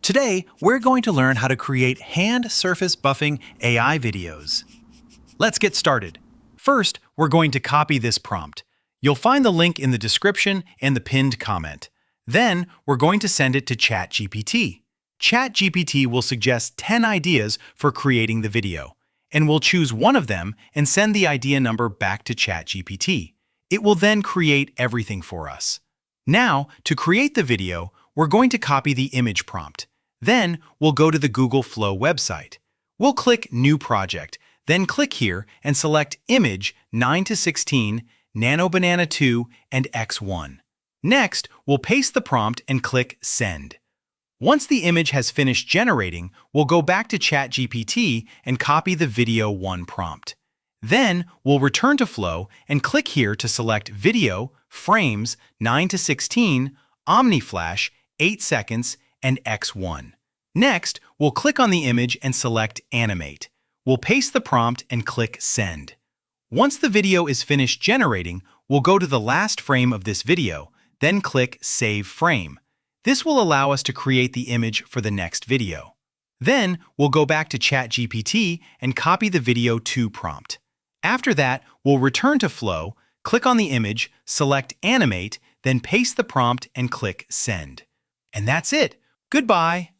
Today, we're going to learn how to create hand surface buffing AI videos. Let's get started. First, we're going to copy this prompt. You'll find the link in the description and the pinned comment. Then, we're going to send it to ChatGPT. ChatGPT will suggest 10 ideas for creating the video, and we'll choose one of them and send the idea number back to ChatGPT. It will then create everything for us. Now, to create the video, we're going to copy the image prompt. Then, we'll go to the Google Flow website. We'll click New Project, then click here and select Image 9:16, Nano Banana 2, and X1. Next, we'll paste the prompt and click Send. Once the image has finished generating, we'll go back to ChatGPT and copy the Video 1 prompt. Then, we'll return to Flow and click here to select Video, Frames 9:16, Omni Flash 8 seconds, and X1. Next, we'll click on the image and select Animate. We'll paste the prompt and click Send. Once the video is finished generating, we'll go to the last frame of this video, then click Save Frame. This will allow us to create the image for the next video. Then, we'll go back to ChatGPT and copy the Video 2 prompt. After that, we'll return to Flow, click on the image, select Animate, then paste the prompt and click Send. And that's it. Goodbye.